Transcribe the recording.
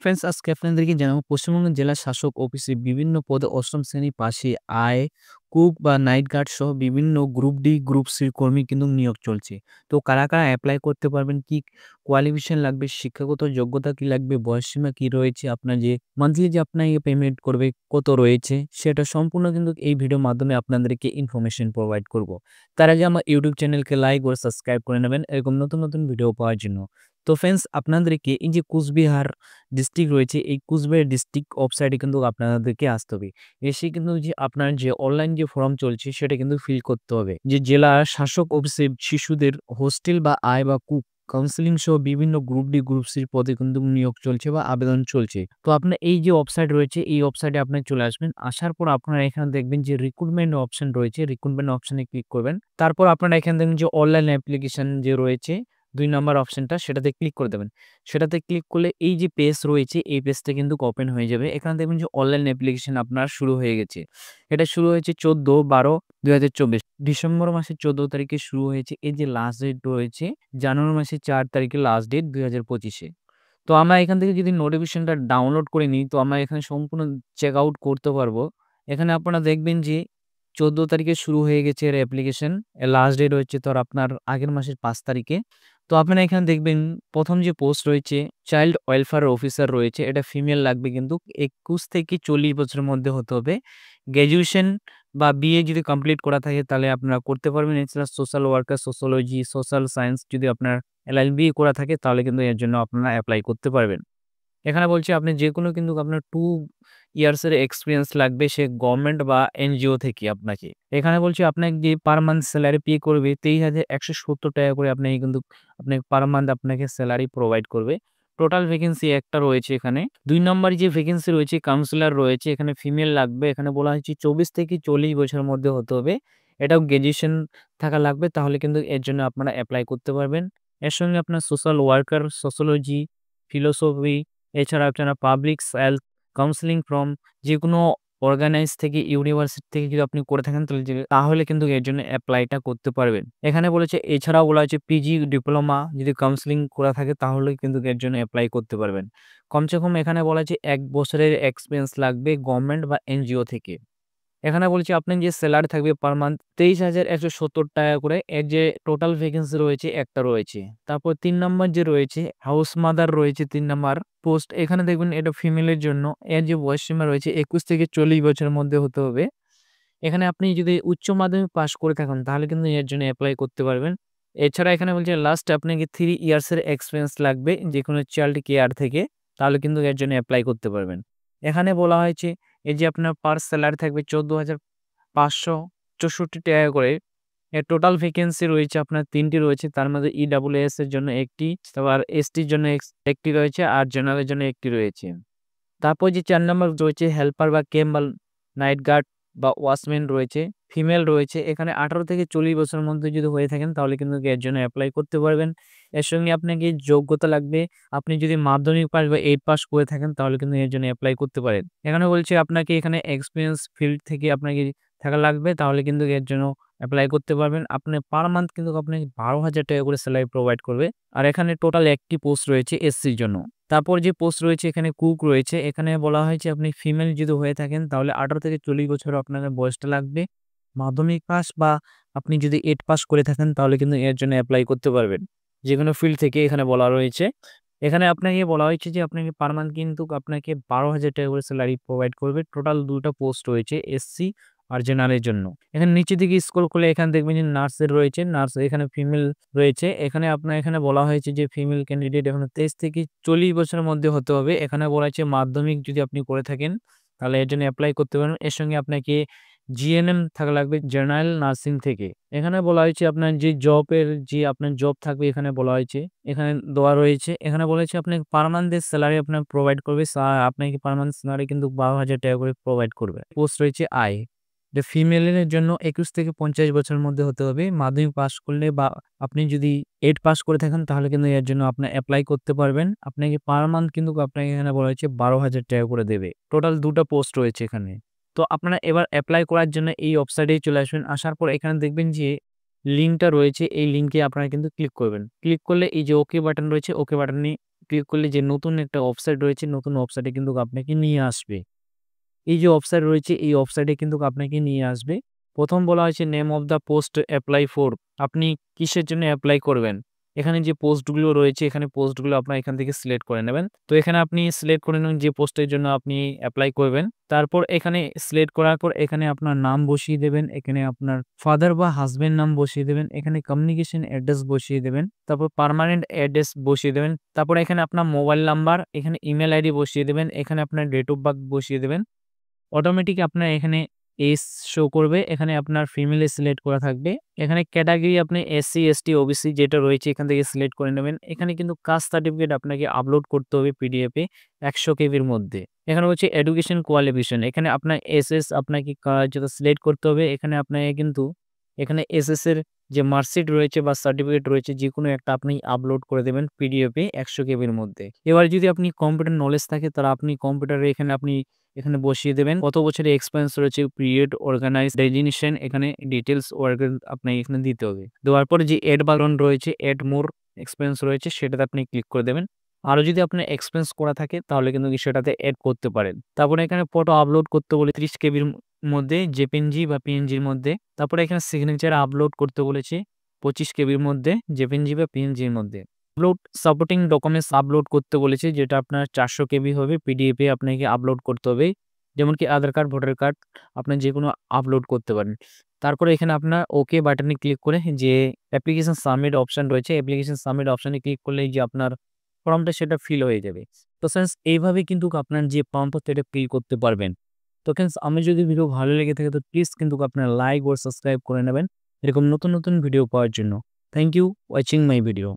Friends আজকে আপনাদেরকে জানাবো পশ্চিমবঙ্গ জেলা শাসক অফিসে বিভিন্ন পদে অষ্টম শ্রেণী পাশে আয়, কুক বা নাইট গার্ড সহ বিভিন্ন গ্রুপ ডি, গ্রুপ সির কর্মী কিন্তু নিয়োগ চলছে। তো কারা এপ্লাই করতে পারবেন, কি কোয়ালিফিকেশন লাগবে, শিক্ষাগত যোগ্যতা কি লাগবে, বয়সসীমা কি রয়েছে, আপনার যে মান্থলি যে আপনাকে পেমেন্ট করবে কত রয়েছে, সেটা সম্পূর্ণ কিন্তু এই ভিডিওর মাধ্যমে আপনাদেরকে ইনফরমেশন প্রোভাইড করব। তার আগে আমার ইউটিউব চ্যানেলকে লাইক ও সাবস্ক্রাইব করে নেবেন এরকম নতুন ভিডিও পাওয়ার জন্য। তো ফ্রেন্ডস আপনাদেরকে এই যে কুচবিহার ডিস্ট্রিক্ট রয়েছে, এই কুচবিহার ডিস্ট্রিক্ট ওয়েবসাইটে কিন্তু আপনাদেরকে আসতে হবে। এসে কিন্তু যে আপনার যে অনলাইন যে ফর্ম চলছে সেটা কিন্তু ফিল করতে হবে। যে জেলা শাসক অফিসে শিশুদের হোস্টেল বা আয় বা কুক কাউন্সিলিং সহ বিভিন্ন গ্রুপ ডি, গ্রুপ সির পদে কিন্তু নিয়োগ চলছে বা আবেদন চলছে। তো আপনার এই যে ওয়েবসাইট রয়েছে, এই ওয়েবসাইটে আপনি চলে আসবেন। আসার পর আপনারা এখানে দেখবেন যে রিক্রুটমেন্ট অপশন রয়েছে, রিক্রুটমেন্ট অপশনে ক্লিক করবেন। তারপর আপনারা এখানে দেখবেন যে অনলাইন অ্যাপ্লিকেশন যে রয়েছে ২ নাম্বার অপশনটা, সেটাতে ক্লিক করে দেবেন। সেটাতে ক্লিক করলে এই যে পেজ রয়েছে, এই পেজটা কিন্তু ওপেন হয়ে যাবে। এখানে দেখবেন যে অনলাইন অ্যাপ্লিকেশন আপনার শুরু হয়ে গেছে। এটা শুরু হয়েছে ১৪/১২/২০২৪ ডিসেম্বর মাসের ১৪ তারিখে শুরু হয়েছে। এই যে লাস্ট ডেট রয়েছে জানুয়ারি মাসের ৪ তারিখে লাস্ট ডেট ২০২৫ এ। তো আমরা এখান থেকে যদি নোটিফিকেশনটা ডাউনলোড করে নিই, তো আমরা এখানে সম্পূর্ণ চেক আউট করতে পারবো। এখানে আপনারা দেখবেন যে ১৪ তারিখে শুরু হয়ে গেছে এর অ্যাপ্লিকেশন। এর লাস্ট ডেট হচ্ছে আপনার আগের মাসের ৫ তারিখে। তো আপনারা এখানে দেখবেন ১ম যে পোস্ট রয়েছে চাইল্ড ওয়েলফেয়ার অফিসার রয়েছে, এটা ফিমেল লাগবে কিন্তু ২১ থেকে ৪০ বছরের মধ্যে হতে হবে। গ্র্যাজুয়েশন বা বিএ যদি কমপ্লিট করা থাকে তাহলে আপনারা করতে পারবেন। এছাড়া social worker, sociology, social science যদি আপনার এলএলবি করা থাকে তাহলে কিন্তু এর জন্য আপনারা এপ্লাই করতে পারবেন। এখানে বলছে আপনি যেকোনো কিন্তু আপনার ২ ইয়ার্স এর এক্সপেরিয়েন্স লাগবে, সে গভর্নমেন্ট বা এনজিও থেকে আপনাকে। এখানে বলছে আপনাকে যে পার মান্থ সেলারি পে করবে ৳২৩,১৭০ করে আপনাকে কিন্তু পার মান্থ আপনাকে সেলারি প্রোভাইড করবে। টোটাল ভ্যাকেন্সি একটা রয়েছে এখানে। ২ নম্বর যে ভ্যাকেন্সি রয়েছে কাউন্সিলর রয়েছে, এখানে ফিমেল লাগবে। এখানে বলা হয়েছে ২৪ থেকে ৪০ বছরের মধ্যে হতে হবে। এটাও গ্র্যাজুয়েশন থাকা লাগবে, তাহলে কিন্তু এর জন্য আপনারা এপ্লাই করতে পারবেন। এর সঙ্গে আপনার সোশ্যাল ওয়ার্কার, সোশ্যোলজি, ফিলোসফি, এছাড়া আপনারা পাবলিক হেলথ কাউন্সেলিং ফ্রম যেকোনো অর্গানাইজ থেকে, ইউনিভার্সিটি থেকে যদি আপনি করে থাকেন তাহলে কিন্তু এর জন্য এপ্লাইটা করতে পারবেন। এখানে বলেছে এছাড়াও বলা হয়েছে পিজি ডিপ্লোমা যদি কাউন্সেলিং করা থাকে তাহলে কিন্তু এর জন্য এপ্লাই করতে পারবেন। কমসে কম এখানে বলা হয়েছে ১ বছরের এক্সপেরিয়েন্স লাগবে গভর্নমেন্ট বা এনজিও থেকে। এখানে বলছি আপনার যে সেলারি থাকবে পার মান্থ ৳২৩,১৭০ করে। এর যে টোটাল ভ্যাকেন্সি রয়েছে একটা রয়েছে। তারপর ৩ নম্বর যে রয়েছে হাউস মাদার রয়েছে ৩ নাম্বার পোস্ট। এখানে দেখবেন এটা ফিমেলের জন্য। এর যে বয়সসীমা রয়েছে ২১ থেকে ৪০ বছরের মধ্যে হতে হবে। এখানে আপনি যদি উচ্চ মাধ্যমিক পাস করে থাকেন তাহলে কিন্তু এর জন্য এপ্লাই করতে পারবেন। এছাড়া এখানে বলছে লাস্ট আপনাকে ৩ ইয়ার্স এর এক্সপেরিয়েন্স লাগবে যেকোনো চাইল্ড কেয়ার থেকে, তাহলে কিন্তু এর জন্য এপ্লাই করতে পারবেন। এখানে বলা হয়েছে এই যে আপনার পার স্যালারি থাকবে ৳১৪,৫৬৪ করে। এর টোটাল ভ্যাকেন্সি রয়েছে আপনার ৩ টি রয়েছে। তার মধ্যে ইডব্লিউএস এর জন্য ১ টি, আবার এসটির জন্য ১ টি রয়েছে আর জেনারেলের জন্য ১ টি রয়েছে। তারপর যে ৪ নাম্বার রয়েছে হেল্পার বা কেম বা নাইট গার্ড বা ওয়াচম্যান রয়েছে, ফিমেল রয়েছে। এখানে ১৮ থেকে ৪০ বছরের মধ্যে যদি হয়ে থাকেন তাহলে কিন্তু এর জন্য এপ্লাই করতে পারবেন। এর সঙ্গে আপনাকে যোগ্যতা লাগবে। আপনি যদি মাধ্যমিক পাস বা 8 পাস করে থাকেন তাহলে কিন্তু এর জন্য এপ্লাই করতে পারেন। এখানে বলছে আপনাকে এখানে এক্সপেরিয়েন্স ফিল্ড থেকে আপনাকে থাকা লাগবে, তাহলে কিন্তু এর জন্য এপ্লাই করতে পারবেন। আপনি পার মান্থ কিন্তু আপনাকে ৳১২,০০০ করে সেলারি প্রোভাইড করবে। আর এখানে টোটাল ১ টি পোস্ট রয়েছে এসসির জন্য। তারপর যে পোস্ট রয়েছে এখানে কুক রয়েছে। এখানে বলা হয়েছে আপনি ফিমেল যদি হয়ে থাকেন তাহলে ১৮ থেকে ৪০ বছর আপনার বয়সটা লাগবে। মাধ্যমিক পাস বা আপনি যদি 8 পাস করে থাকেন তাহলে কিন্তু এর জন্য এপ্লাই করতে পারবেন। যেকোনো ফিল্ড থেকে এখানে বলা রয়েছে। এখানে আপনাকে বলা হয়েছে যে আপনাকে পার মান্থ কিন্তু আপনাকে ৳১২,০০০ করে সেলারি প্রোভাইড করবে। টোটাল ২ টা পোস্ট রয়েছে এসসি আর জেনারেলের জন্য। এখানে নিচের দিকে স্ক্রল করলে এখানে দেখবেন যে নার্সের রয়েছে। নার্স এখানে ফিমেল রয়েছে। এখানে আপনার এখানে বলা হয়েছে যে ফিমেল ক্যান্ডিডেট এখানে ২৩ থেকে ৪০ বছরের মধ্যে হতে হবে। এখানে বলা হয়েছে মাধ্যমিক যদি আপনি করে থাকেন তাহলে এর জন্য এপ্লাই করতে পারেন। এর সঙ্গে আপনাকে জিএনএম থাকা লাগবে জেনারেল নার্সিং থেকে। এখানে বলা হয়েছে আপনার যে আপনার জব থাকবে এখানে বলা হয়েছে। এখানে দেওয়া রয়েছে। এখানে বলা হয়েছে আপনাকে পার মান্থ এর সেলারি আপনার প্রোভাইড করবে। আপনাকে পার মান্থ সেলারি কিন্তু ৳১২,০০০ করে প্রোভাইড করবে। পোস্ট রয়েছে আই। এটা ফিমেলের জন্য ২১ থেকে ৫০ বছরের মধ্যে হতে হবে। মাধ্যমিক পাস করলে বা আপনি যদি 8 পাস করে থাকেন তাহলে কিন্তু এর জন্য আপনি এপ্লাই করতে পারবেন। আপনাকে পার মান্থ কিন্তু আপনাকে এখানে বলা হয়েছে ৳১২,০০০ করে দেবে। টোটাল ২ টা পোস্ট রয়েছে এখানে। তো আপনারা এবার এপ্লাই করার জন্য এই ওয়েবসাইটেই চলে আসবেন। আসার পর এখানে দেখবেন যে লিঙ্কটা রয়েছে, এই লিঙ্কে আপনারা কিন্তু ক্লিক করবেন। ক্লিক করলে এই যে ওকে বাটন রয়েছে, ওকে বাটনে ক্লিক করলে যে নতুন একটা ওয়েবসাইট রয়েছে, নতুন ওয়েবসাইটে কিন্তু আপনাকে নিয়ে আসবে। এই যে ওয়েবসাইট রয়েছে এই ওয়েবসাইটে কিন্তু আপনাকে নিয়ে আসবে। ১ম বলা হয়েছে name of the post apply for. আপনি কিসের জন্য এপ্লাই করবেন? এখানে যে পোস্টগুলো রয়েছে এখানে পোস্টগুলো আপনার এখান থেকে সিলেক্ট করে নেবেন। তো এখানে আপনি সিলেক্ট করে নেবেন যে পোস্টের জন্য আপনি এপ্লাই করবেন। তারপর এখানে সিলেক্ট করার পর এখানে আপনার নাম বসিয়ে দেবেন। এখানে আপনার ফাদার বা হাসব্যান্ড নাম বসিয়ে দেবেন। এখানে কমিউনিকেশন অ্যাড্রেস বসিয়ে দেবেন। তারপর পার্মানেন্ট অ্যাড্রেস বসিয়ে দেবেন। তারপর এখানে আপনার মোবাইল নাম্বার, এখানে ইমেইল আইডি বসিয়ে দেবেন। এখানে আপনার ডেট অফ বার্থ বসিয়ে দেবেন। অটোমেটিক আপনার এখানে এজ শো করবে। এখানে আপনার ফিমেলে সিলেক্ট করা থাকবে। এখানে ক্যাটেগরি আপনি এসসি, এসটি, ওবিসি যেটা রয়েছে এখান থেকে সিলেক্ট করে নেবেন। এখানে কিন্তু কাস্ট সার্টিফিকেট আপনাকে আপলোড করতে হবে পিডিএফ এ ১০০ কেবির মধ্যে। এখানে হচ্ছে এডুকেশন কোয়ালিফিকেশন। এখানে আপনার এসএস আপনাকে যেটা সিলেক্ট করতে হবে। এখানে আপনাকে কিন্তু এখানে এসএস এর যে মার্কশিট রয়েছে বা সার্টিফিকেট রয়েছে যেকোনো একটা আপনি আপলোড করে দেবেন পিডিএফ এ ১০০ কেবির মধ্যে। এবার যদি আপনি কম্পিউটার নলেজ থাকে তাহলে আপনি কম্পিউটারে এখানে বসিয়ে দেবেন কত বছরের এক্সপেরিয়েন্স রয়েছে, পিরিয়ড, অর্গানাইজ, ডেজিগনেশন, এখানে ডিটেইলস ওয়ার্কের আপনাকে এখানে দিতে হবে। দেওয়ার পরে যে এড বাটন রয়েছে, এড মোর এক্সপেরিয়েন্স রয়েছে সেটাতে আপনি ক্লিক করে দেবেন। আরো যদি আপনার এক্সপেরিয়েন্স করা থাকে তাহলে কিন্তু সেটাতে এড করতে পারেন। তারপরে এখানে ফটো আপলোড করতে বলে 30 কেবির মধ্যে জেপিএনজি বা পিএনজির মধ্যে। তারপরে এখানে সিগনেচার আপলোড করতে বলেছে 25 কেবির মধ্যে জেপিএনজি বা পিএনজির মধ্যে। আপলোড সাপোর্টিং ডকুমেন্টস আপলোড করতে বলেছে যেটা আপনার 400 কেবি হবে পিডিএফ এ আপনাকে আপলোড করতে হবে। যেমন কি আধার কার্ড, ভোটার কার্ড আপনার যেকোনো আপলোড করতে পারেন। তারপরে এখানে আপনার ওকে বাটনে ক্লিক করে যে অ্যাপ্লিকেশন সাবমিট অপশন রয়েছে, অ্যাপ্লিকেশন সাবমিট অপশনে ক্লিক করলেই যে আপনার ফর্মটা সেটা ফিল হয়ে যাবে। তো ফ্রেন্ডস এইভাবে কিন্তু আপনার যে ফর্মটা সেটা ফিল করতে পারবেন। তো ফ্রেন্ডস আমি যদি ভিডিও ভালো লেগে থাকে তো প্লিজ কিন্তু আপনার লাইক ও সাবস্ক্রাইব করে নেবেন এরকম নতুন ভিডিও পাওয়ার জন্য। Thank you watching my video.